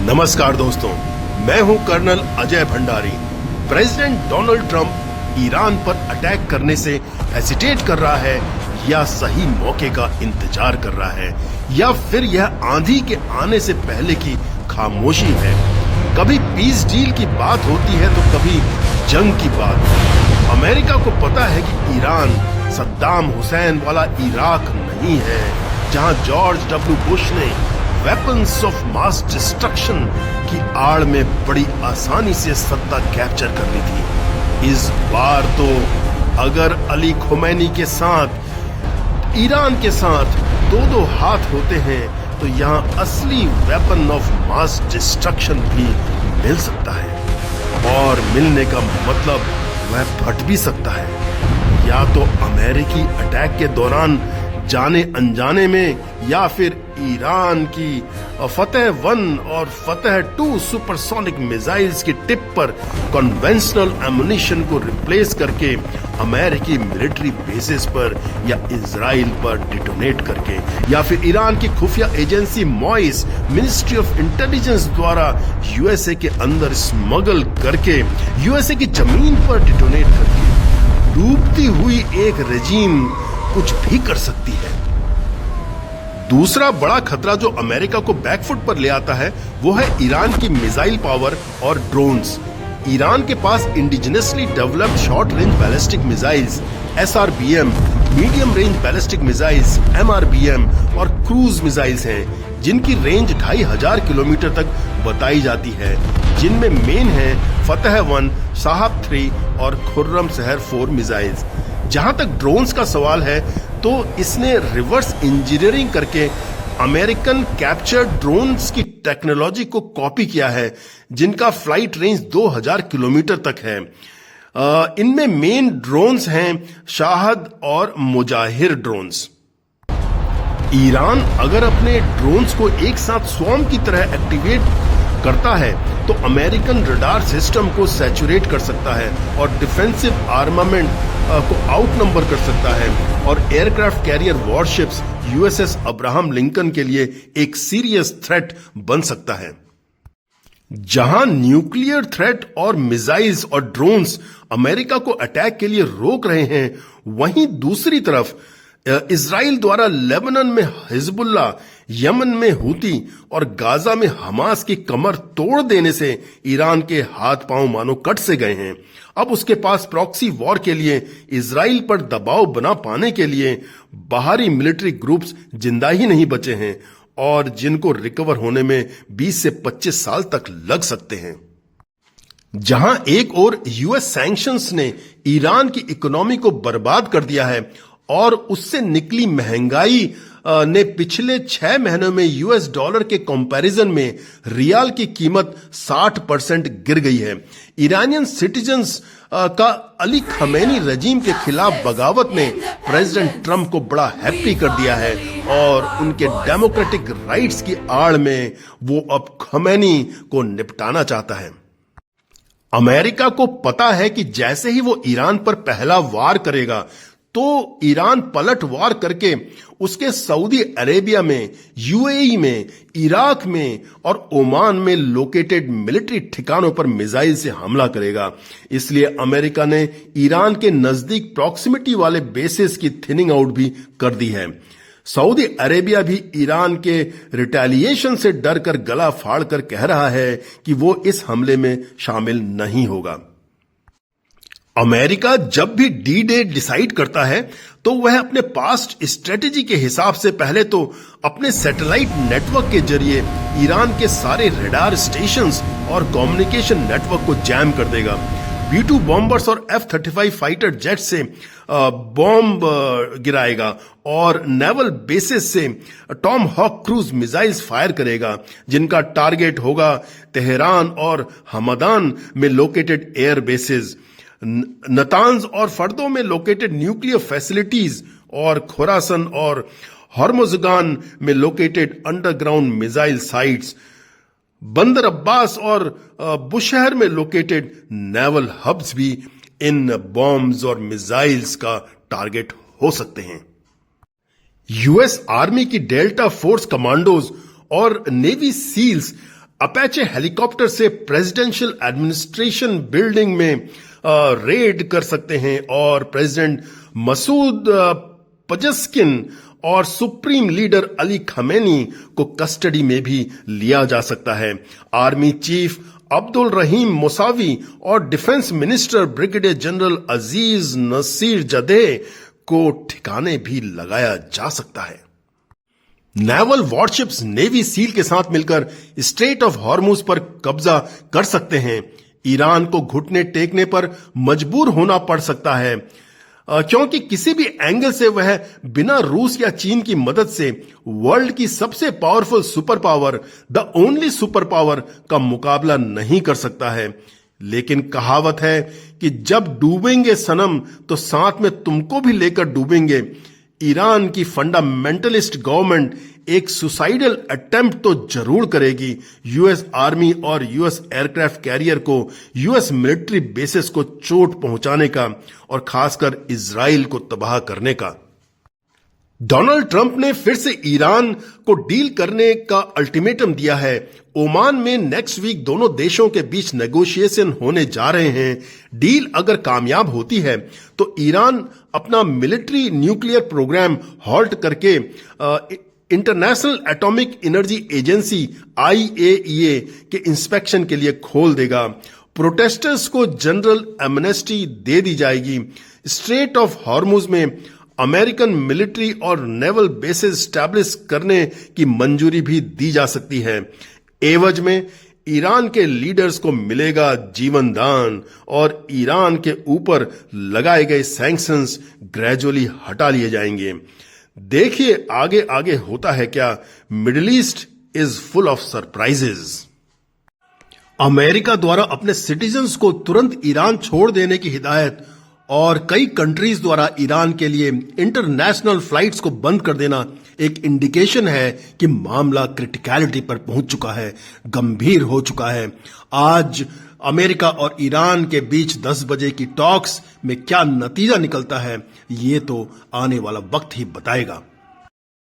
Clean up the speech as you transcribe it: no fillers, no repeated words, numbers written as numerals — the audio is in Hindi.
नमस्कार दोस्तों, मैं हूं colonel Ajay Bhandari. President Donald Trump Iran पर अटैक करने से हेसिटेट कर रहा है या सही मौके का इंतजार कर रहा है, या फिर यह आंधी के आने से पहले की खामोशी है। कभी पीस डील की बात होती है तो कभी जंग की बात। अमेरिका को पता है कि ईरान सद्दाम हुसैन वाला इराक नहीं है, जहां जॉर्ज डब्ल्यू बुश ने वेपन्स ऑफ मास डिस्ट्रक्शन की आड़ में बड़ी आसानी से सत्ता कैप्चर कर ली थी। इस बार तो अगर अली खुमैनी के साथ ईरान के साथ दो हाथ होते हैं तो यहां असली वेपन ऑफ मास डिस्ट्रक्शन भी मिल सकता है, और मिलने का मतलब वह फट भी सकता है। या तो अमेरिकी अटैक के दौरान जाने अनजाने में, या फिर ईरान की फतेह 1 और फतेह 2 सुपरसोनिक मिसाइल्स की टिप पर कन्वेंशनल एमुनिशन को रिप्लेस करके अमेरिकी मिलिट्री बेसिस पर या इजराइल पर डिटोनेट करके, या फिर ईरान की खुफिया एजेंसी मॉइस मिनिस्ट्री ऑफ इंटेलिजेंस द्वारा यूएसए के अंदर स्मगल करके यूएसए की जमीन पर डिटोनेट करके डूबती हुई एक रेजिम कुछ भी कर सकती है। दूसरा बड़ा खतरा जो अमेरिका को बैकफुट पर ले आता है वो है ईरान की मिसाइल पावर और ड्रोन्स। ईरान के पास indigenously developed short range ballistic missiles SRBM, medium range ballistic missiles MRBM और क्रूज मिसाइल्स हैं, जिनकी रेंज 2500 किलोमीटर तक बताई जाती है, जिनमें मेन है फतेह 1, साहब 3 और खुर्रम शहर 4 मिसाइल्स। जहां तक ड्रोन्स का सवाल है तो इसने रिवर्स इंजीनियरिंग करके अमेरिकन कैप्चर्ड ड्रोन्स की टेक्नोलॉजी को कॉपी किया है, जिनका फ्लाइट रेंज 2000 किलोमीटर तक है। इनमें मेन ड्रोन्स हैं शाहद और मुजाहिर ड्रोन्स। ईरान अगर अपने ड्रोन्स को एक साथ स्वॉर्म की तरह एक्टिवेट करता है तो अमेरिकन रडार सिस्टम को सैचुरेट कर सकता है और डिफेंसिव आर्मामेंट को आउटनंबर कर सकता है, और aircraft carrier warships USS Abraham Lincoln के लिए एक सीरियस थ्रेट बन सकता है। जहां न्यूक्लियर थ्रेट और मिसाइल्स और ड्रोन्स अमेरिका को अटैक के लिए रोक रहे हैं, वहीं दूसरी तरफ इजराइल द्वारा लेबनान में हिजबुल्लाह, यमन में हूती और गाजा में हमास की कमर तोड़ देने से ईरान के हाथ पांव मानो कट से गए हैं। अब उसके पास प्रॉक्सी वॉर के लिए इजराइल पर दबाव बना पाने के लिए बाहरी मिलिट्री ग्रुप्स जिंदा ही नहीं बचे हैं, और जिनको रिकवर होने में 20 से 25 साल तक लग सकते हैं। जहां एक ओर US सैंक्शंस ने ईरान की इकोनॉमी को बर्बाद कर दिया है और उससे निकली महंगाई ने पिछले 6 महीनों में US डॉलर के कंपैरिजन में रियाल की कीमत 60% गिर गई है। ईरानियन सिटीजन्स का अली खमेनी रजीम के खिलाफ बगावत ने प्रेसिडेंट ट्रंप को बड़ा हैप्पी कर दिया है, और उनके डेमोक्रेटिक राइट्स की आड़ में वो अब खमेनी को निपटाना चाहता है। अमेरिका को पता है कि जैसे ही वो ईरान पर पहला वार करेगा तो ईरान पलट वार करके उसके सऊदी अरेबिया में, UAE में, इराक में और ओमान में लोकेटेड मिलिट्री ठिकानों पर मिसाइल से हमला करेगा। इसलिए अमेरिका ने ईरान के नजदीक प्रॉक्सिमिटी वाले बेसेस की थिनिंग आउट भी कर दी है। सऊदी अरेबिया भी ईरान के रिटेलिएशन से डर कर गला फाड़ कर कह रहा है कि वो इस हमले में शामिल नहीं होगा। अमेरिका जब भी D-Day डिसाइड करता है तो वह अपने पास्ट स्ट्रेटेजी के हिसाब से पहले तो अपने सैटेलाइट नेटवर्क के जरिए ईरान के सारे रडार स्टेशंस और कम्युनिकेशन नेटवर्क को जैम कर देगा। B-2 बॉम्बर्स और F-35 फाइटर जेट से बॉम्ब गिराएगा और नेवल बेसिस से Tomahawk cruise missiles fire करेगा, जिनका टारगेट होगा तेहरान और हमदान में लोकेटेड एयर बेसिस, नतांज और फर्दों में लोकेटेड न्यूक्लियर फैसिलिटीज, और खुरासन और हॉर्मुजगान में लोकेटेड अंडरग्राउंड मिसाइल साइट्स, बंदर अब्बास और बुशहर में लोकेटेड नेवल हब्स भी इन बॉम्ब्स और मिसाइल्स का टारगेट हो सकते हैं। US आर्मी की डेल्टा फोर्स कमांडोज और नेवी सील्स अपैचे हेलीकॉप्टर से प्रेसिडेंशियल एडमिनिस्ट्रेशन बिल्डिंग में रेड कर सकते हैं और प्रेसिडेंट मसूद पजस्किन और सुप्रीम लीडर अली खमेनी को कस्टडी में भी लिया जा सकता है। आर्मी चीफ अब्दुल रहीम मुसावी और डिफेंस मिनिस्टर ब्रिगेडियर जनरल अजीज नसीर जदे को ठिकाने भी लगाया जा सकता है। नेवल वॉरशिप्स नेवी सील के साथ मिलकर स्ट्रेट ऑफ हॉर्मुज पर कब्जा कर सकते हैं। ईरान को घुटने टेकने पर मजबूर होना पड़ सकता है क्योंकि किसी भी एंगल से वह बिना रूस या चीन की मदद से वर्ल्ड की सबसे powerful super power, the only super power का मुकाबला नहीं कर सकता है। लेकिन कहावत है कि जब डूबेंगे सनम तो साथ में तुमको भी लेकर डूबेंगे। ईरान की फंडामेंटलिस्ट गवर्नमेंट एक सुसाइडल अटेम्प्ट तो जरूर करेगी यूएस आर्मी और यूएस एयरक्राफ्ट कैरियर को, यूएस मिलिट्री बेसिस को चोट पहुंचाने का और खासकर इजराइल को तबाह करने का। डोनाल्ड ट्रंप ने फिर से ईरान को डील करने का अल्टीमेटम दिया है। ओमान में नेक्स्ट वीक दोनों देशों के बीच नेगोशिएशन होने जा रहे हैं। डील अगर कामयाब होती है तो ईरान अपना मिलिट्री न्यूक्लियर प्रोग्राम हॉल्ट करके international atomic energy agency IAEA के इंस्पेक्शन के लिए खोल देगा। प्रोटेस्टर्स को जनरल एमनेस्टी दे दी जाएगी। स्ट्रेट ऑफ हॉर्मुज में अमेरिकन मिलिट्री और नेवल बेसेस स्टैब्लिश करने की मंजूरी भी दी जा सकती है। एवज में ईरान के लीडर्स को मिलेगा जीवन दान और ईरान के ऊपर लगाए गए सैंक्शंस ग्रेजुअली हटा लिए जाएंगे। देखिए आगे आगे होता है क्या। Middle east is full of surprises. America द्वारा अपने सिटीजन्स को तुरंत ईरान छोड़ देने की हिदायत और कई कंट्रीज द्वारा ईरान के लिए इंटरनेशनल फ्लाइट्स को बंद कर देना एक इंडिकेशन है कि मामला क्रिटिकलिटी पर पहुंच चुका है, गंभीर हो चुका है। आज अमेरिका और ईरान के बीच 10 बजे की टॉक्स में क्या नतीजा निकलता है ये तो आने वाला वक्त ही बताएगा।